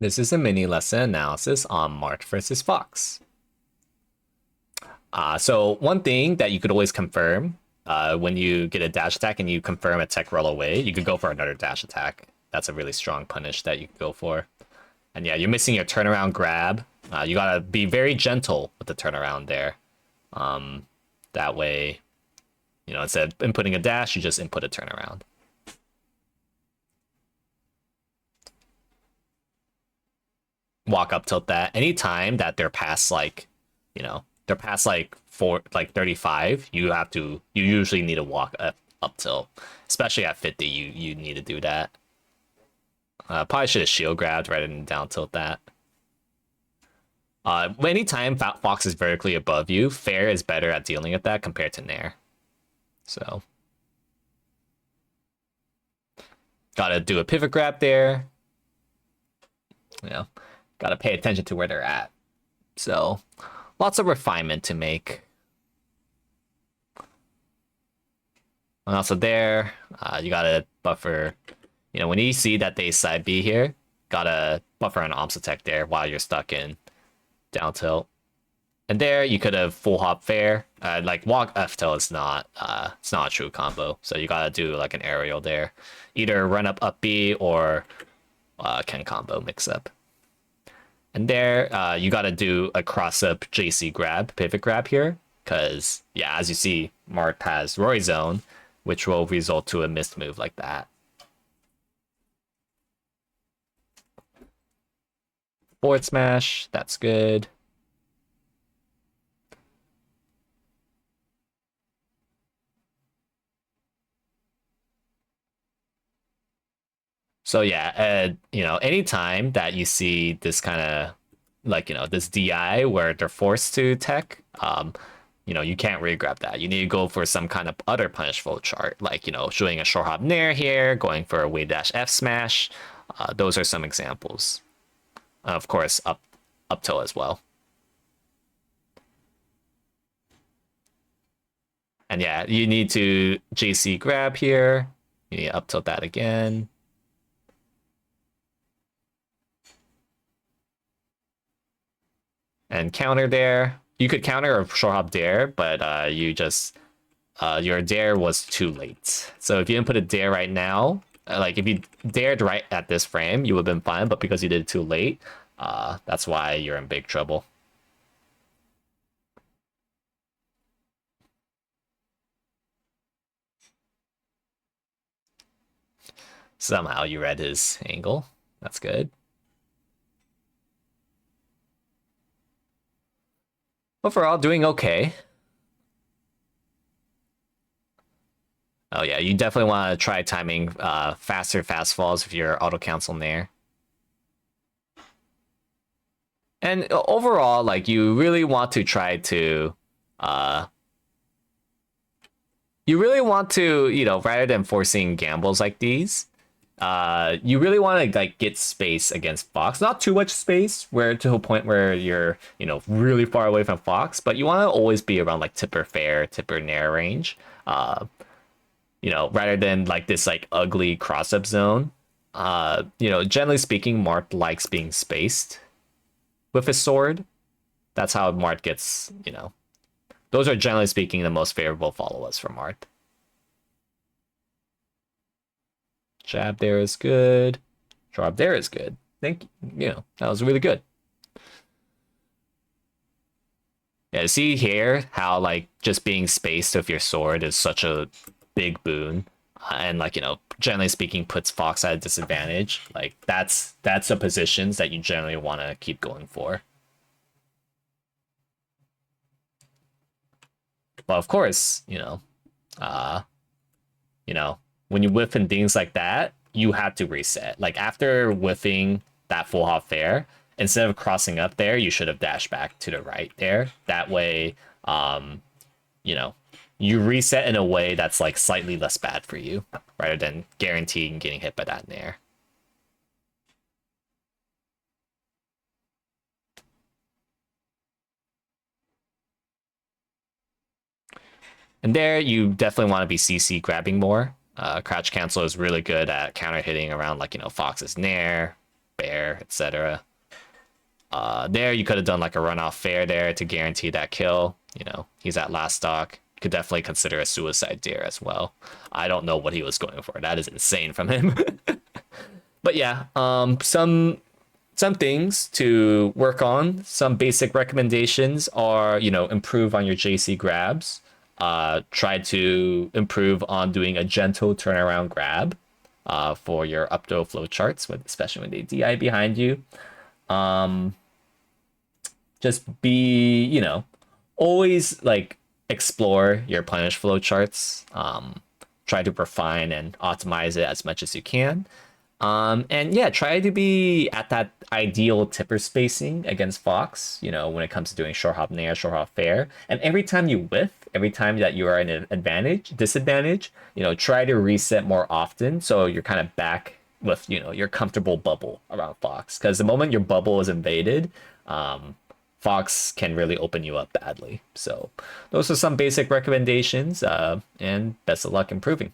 This is a mini lesson analysis on Marth versus Fox. So one thing that you could always confirm when you get a dash attack and you confirm a tech roll away, you could go for another dash attack. That's a really strong punish that you could go for. And yeah, you're missing your turnaround grab. You gotta be very gentle with the turnaround there. That way, instead of inputting a dash, you just input a turnaround. Walk up tilt that. Anytime that they're past they're past like 35, you usually need to walk up tilt. Especially at 50, you need to do that. Probably should have shield grabbed rather than down tilt that. Anytime Fox is vertically above you, Fair is better at dealing with that compared to Nair. So gotta do a pivot grab there. Gotta pay attention to where they're at. So lots of refinement to make. And also there, you gotta buffer. When you see that they side B here, gotta buffer an Omps attack there while you're stuck in down tilt. And there, you could have full hop Fair. Like walk F tilt is not, it's not a true combo. So you gotta do like an aerial there, either run up B or Ken combo mix up. And there, you gotta do a cross up JC grab, pivot grab here, because yeah, as you see, Marth has Roy Zone, which will result to a missed move like that. Forward smash, that's good. So yeah, anytime that you see this kind of this DI where they're forced to tech, you can't really grab that. You need to go for some kind of other punish flow chart, like, showing a short hop Nair here, going for a wave dash F smash. Those are some examples. Of course, up tilt as well. And yeah, you need to JC grab here. You need to up tilt that again. And counter there. You could counter a short hop dare, but your dare was too late. So if you didn't put a dare right now, like if you dared right at this frame, you would have been fine, but because you did it too late, that's why you're in big trouble. Somehow you read his angle. That's good. Overall, doing okay. Oh yeah, you definitely want to try timing faster fast falls if you're auto cancel Nair. And overall, like you really want to try to rather than forcing gambles like these, you really want to like get space against Fox. Not too much space where to a point where you're, really far away from Fox, but you want to always be around like tipper fair, tipper Nair range. Rather than like this like ugly cross up zone. Generally speaking, Marth likes being spaced with his sword. That's how Marth gets, those are generally speaking the most favorable follow-ups for Marth. Jab there is good. Drop there is good. Thank you. That was really good. Yeah, see here how like just being spaced with your sword is such a big boon. And like, generally speaking, puts Fox at a disadvantage. Like that's the positions that you generally want to keep going for. But of course, when you whiff and things like that, you have to reset. Like after whiffing that full hop fair, instead of crossing up there, you should have dashed back to the right there. That way, you reset in a way that's like slightly less bad for you, rather than guaranteeing getting hit by that Nair. And there, you definitely want to be CC grabbing more. Crouch cancel is really good at counter hitting around like, Fox's Nair, fair, etc. There you could have done like a run off fair there to guarantee that kill. You know, he's at last stock. Could definitely consider a suicide dare as well. I don't know what he was going for. That is insane from him. But yeah, some things to work on. Some basic recommendations are, you know, improve on your JC grabs. Try to improve on doing a gentle turnaround grab for your up throw flow charts, especially when they DI behind you. Just be, you know, always like explore your punish flow charts. Try to refine and optimize it as much as you can. And yeah, try to be at that ideal tipper spacing against Fox, you know, when it comes to doing short hop nair, short hop fair. And every time you whiff, every time that you are in an disadvantage, you know, try to reset more often so you're kind of back with, you know, your comfortable bubble around Fox. Because the moment your bubble is invaded, Fox can really open you up badly. So those are some basic recommendations, and best of luck improving.